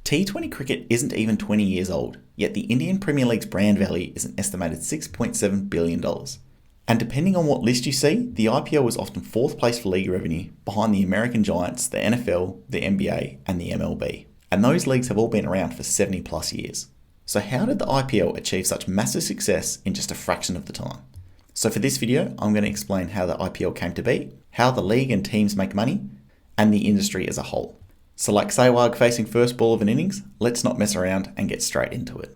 T20 cricket isn't even 20 years old, yet the Indian Premier League's brand value is an estimated $6.7 billion. And depending on what list you see, the IPL is often fourth place for league revenue, behind the American giants, the NFL, the NBA, and the MLB. And those leagues have all been around for 70 plus years. So how did the IPL achieve such massive success in just a fraction of the time? So for this video, I'm going to explain how the IPL came to be, how the league and teams make money, and the industry as a whole. So like Sehwag facing first ball of an innings, let's not mess around and get straight into it.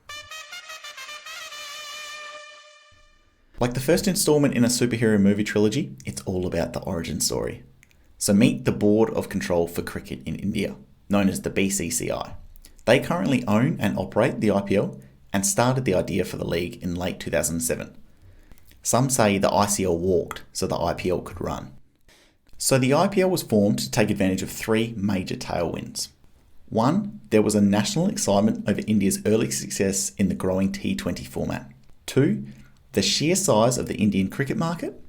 Like the first installment in a superhero movie trilogy, it's all about the origin story. So meet the Board of Control for Cricket in India, known as the BCCI. They currently own and operate the IPL and started the idea for the league in late 2007. Some say the ICL walked so the IPL could run. So the IPL was formed to take advantage of three major tailwinds. One, there was a national excitement over India's early success in the growing T20 format. Two, the sheer size of the Indian cricket market.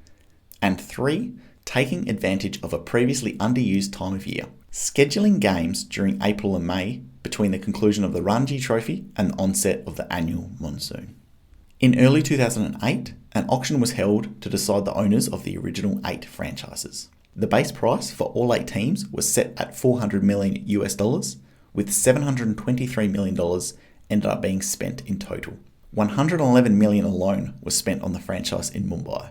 And three, taking advantage of a previously underused time of year, scheduling games during April and May between the conclusion of the Ranji Trophy and the onset of the annual monsoon. In early 2008, an auction was held to decide the owners of the original 8 franchises. The base price for all 8 teams was set at $400 million US, with $723 million ended up being spent in total. $111 million alone was spent on the franchise in Mumbai.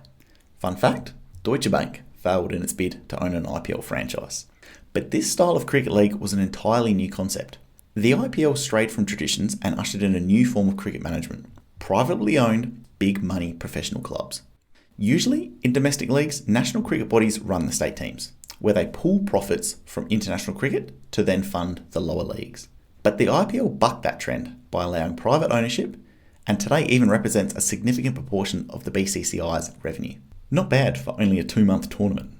Fun fact, Deutsche Bank failed in its bid to own an IPL franchise. But this style of cricket league was an entirely new concept. The IPL strayed from traditions and ushered in a new form of cricket management, privately owned, big money professional clubs. Usually, in domestic leagues, national cricket bodies run the state teams, where they pool profits from international cricket to then fund the lower leagues. But the IPL bucked that trend by allowing private ownership, and today even represents a significant proportion of the BCCI's revenue. Not bad for only a 2-month tournament.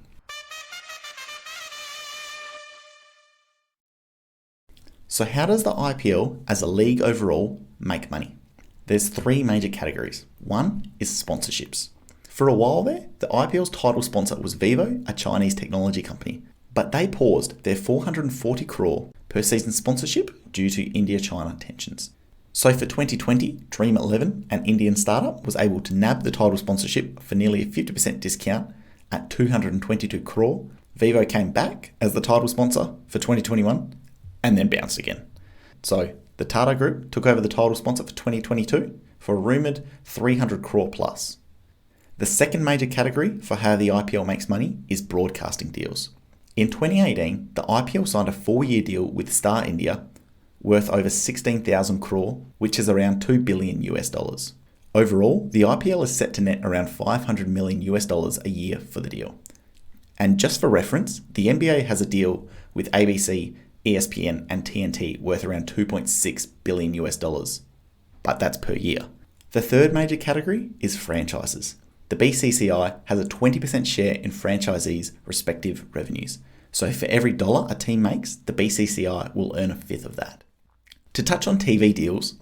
So how does the IPL as a league overall make money? There's 3 major categories. One is sponsorships. For a while there, the IPL's title sponsor was Vivo, a Chinese technology company, but they paused their 440 crore per season sponsorship due to India-China tensions. So for 2020, Dream 11, an Indian startup, was able to nab the title sponsorship for nearly a 50% discount at 222 crore. Vivo came back as the title sponsor for 2021 and then bounced again. So the Tata Group took over the title sponsor for 2022 for a rumoured 300 crore plus. The second major category for how the IPL makes money is broadcasting deals. In 2018, the IPL signed a 4-year deal with Star India worth over 16,000 crore, which is around $2 billion US. Overall, the IPL is set to net around $500 million US a year for the deal. And just for reference, the NBA has a deal with ABC, ESPN, and TNT worth around $2.6 billion US, but that's per year. The third major category is franchises. The BCCI has a 20% share in franchisees' respective revenues. So for every dollar a team makes, the BCCI will earn a fifth of that. To touch on TV deals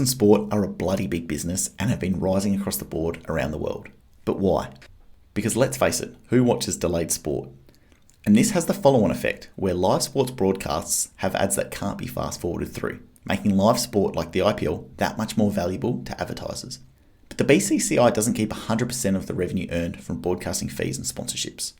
in sport are a bloody big business and have been rising across the board around the world. But why? Because let's face it, who watches delayed sport? And this has the follow-on effect, where live sports broadcasts have ads that can't be fast-forwarded through, making live sport like the IPL that much more valuable to advertisers. But the BCCI doesn't keep 100% of the revenue earned from broadcasting fees and sponsorships.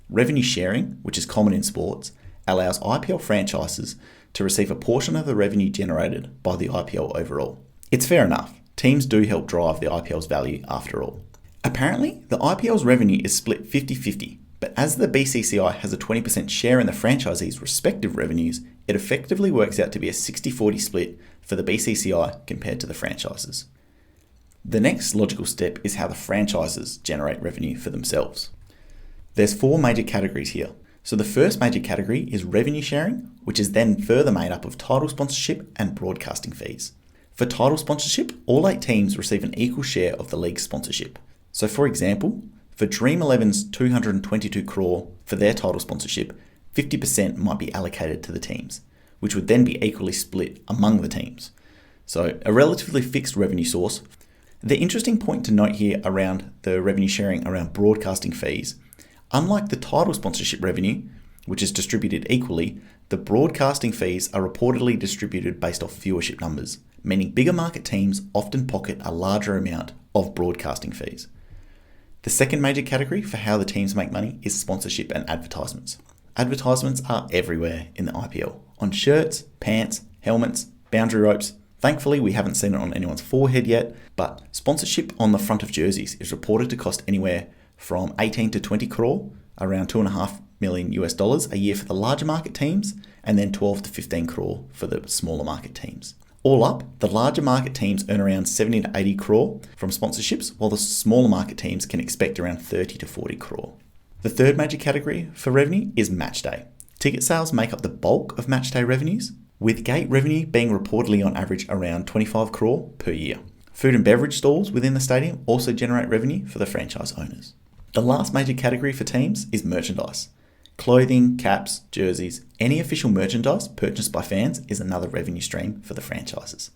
Revenue sharing, which is common in sports, allows IPL franchises to receive a portion of the revenue generated by the IPL overall. It's fair enough. Teams do help drive the IPL's value after all. Apparently, the IPL's revenue is split 50-50, but as the BCCI has a 20% share in the franchisees' respective revenues, it effectively works out to be a 60-40 split for the BCCI compared to the franchises. The next logical step is how the franchises generate revenue for themselves. There's 4 major categories here. So the first major category is revenue sharing, which is then further made up of title sponsorship and broadcasting fees. For title sponsorship, all 8 teams receive an equal share of the league's sponsorship. So for example, for Dream 11's 222 crore for their title sponsorship, 50% might be allocated to the teams, which would then be equally split among the teams. So a relatively fixed revenue source. The interesting point to note here around the revenue sharing around broadcasting fees, unlike the title sponsorship revenue, which is distributed equally, the broadcasting fees are reportedly distributed based off viewership numbers, meaning bigger market teams often pocket a larger amount of broadcasting fees. The second major category for how the teams make money is sponsorship and advertisements. Advertisements are everywhere in the IPL, on shirts, pants, helmets, boundary ropes. Thankfully, we haven't seen it on anyone's forehead yet, but sponsorship on the front of jerseys is reported to cost anywhere from 18 to 20 crore, around $2.5 million a year for the larger market teams, and then 12 to 15 crore for the smaller market teams. All up, the larger market teams earn around 70 to 80 crore from sponsorships, while the smaller market teams can expect around 30 to 40 crore. The third major category for revenue is match day. Ticket sales make up the bulk of match day revenues, with gate revenue being reportedly on average around 25 crore per year. Food and beverage stalls within the stadium also generate revenue for the franchise owners. The last major category for teams is merchandise. Clothing, caps, jerseys, any official merchandise purchased by fans is another revenue stream for the franchises.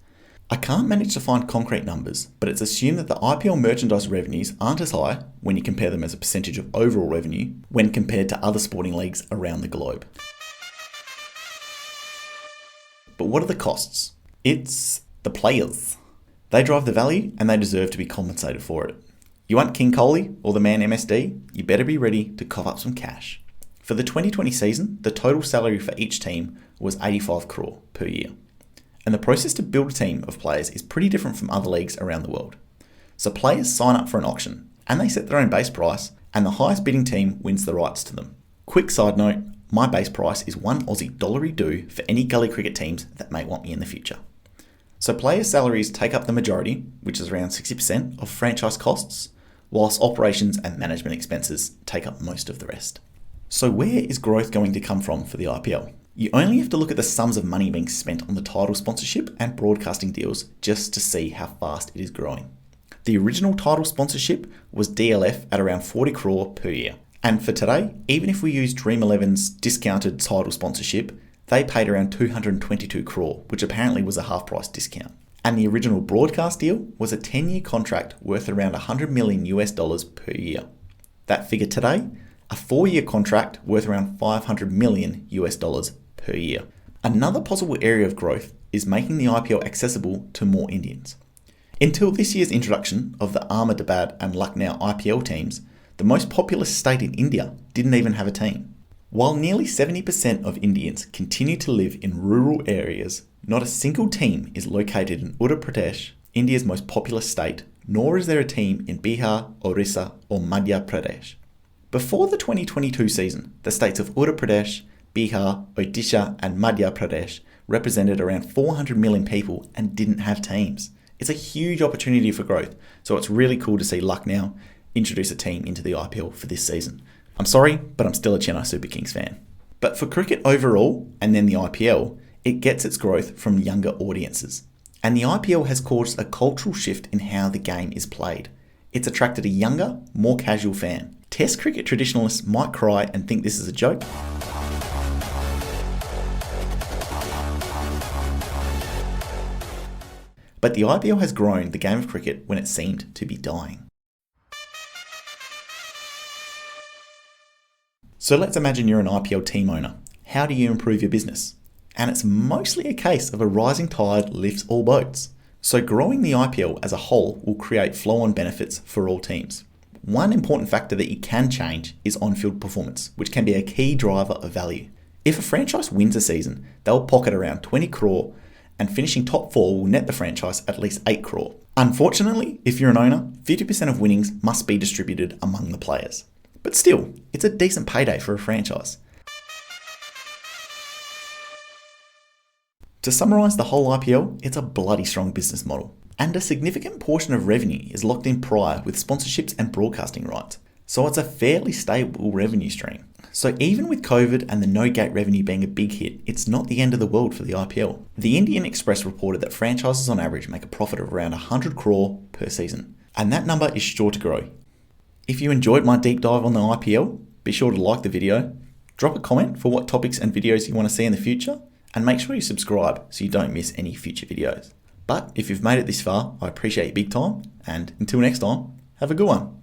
I can't manage to find concrete numbers, but it's assumed that the IPL merchandise revenues aren't as high when you compare them as a percentage of overall revenue when compared to other sporting leagues around the globe. But what are the costs? It's the players. They drive the value and they deserve to be compensated for it. You want King Kohli or the man MSD? You better be ready to cough up some cash. For the 2020 season, the total salary for each team was 85 crore per year. And the process to build a team of players is pretty different from other leagues around the world. So players sign up for an auction and they set their own base price, and the highest bidding team wins the rights to them. Quick side note, my base price is $1 Aussie due for any gully cricket teams that may want me in the future. So players' salaries take up the majority, which is around 60% of franchise costs, whilst operations and management expenses take up most of the rest. So where is growth going to come from for the IPL? You only have to look at the sums of money being spent on the title sponsorship and broadcasting deals just to see how fast it is growing. The original title sponsorship was DLF at around 40 crore per year. And for today, even if we use Dream 11's discounted title sponsorship, they paid around 222 crore, which apparently was a half-price discount. And the original broadcast deal was a 10-year contract worth around $100 million per year. That figure today, a 4-year contract worth around $500 million per year. Another possible area of growth is making the IPL accessible to more Indians. Until this year's introduction of the Ahmedabad and Lucknow IPL teams, the most populous state in India didn't even have a team. While nearly 70% of Indians continue to live in rural areas, not a single team is located in Uttar Pradesh, India's most populous state, nor is there a team in Bihar, Orissa, or Madhya Pradesh. Before the 2022 season, the states of Uttar Pradesh, Bihar, Odisha, and Madhya Pradesh represented around 400 million people and didn't have teams. It's a huge opportunity for growth, so it's really cool to see Lucknow introduce a team into the IPL for this season. I'm sorry, but I'm still a Chennai Super Kings fan. But for cricket overall, and then the IPL, it gets its growth from younger audiences. And the IPL has caused a cultural shift in how the game is played. It's attracted a younger, more casual fan. Test cricket traditionalists might cry and think this is a joke. But the IPL has grown the game of cricket when it seemed to be dying. So let's imagine you're an IPL team owner. How do you improve your business? And it's mostly a case of a rising tide lifts all boats. So growing the IPL as a whole will create flow-on benefits for all teams. One important factor that you can change is on-field performance, which can be a key driver of value. If a franchise wins a season, they'll pocket around 20 crore, and finishing top 4 will net the franchise at least 8 crore. Unfortunately, if you're an owner, 50% of winnings must be distributed among the players. But still, it's a decent payday for a franchise. To summarise the whole IPL, it's a bloody strong business model. And a significant portion of revenue is locked in prior with sponsorships and broadcasting rights. So it's a fairly stable revenue stream. So even with COVID and the no-gate revenue being a big hit, it's not the end of the world for the IPL. The Indian Express reported that franchises on average make a profit of around 100 crore per season. And that number is sure to grow. If you enjoyed my deep dive on the IPL, be sure to like the video, drop a comment for what topics and videos you want to see in the future, and make sure you subscribe so you don't miss any future videos. But if you've made it this far, I appreciate you big time, and until next time, have a good one.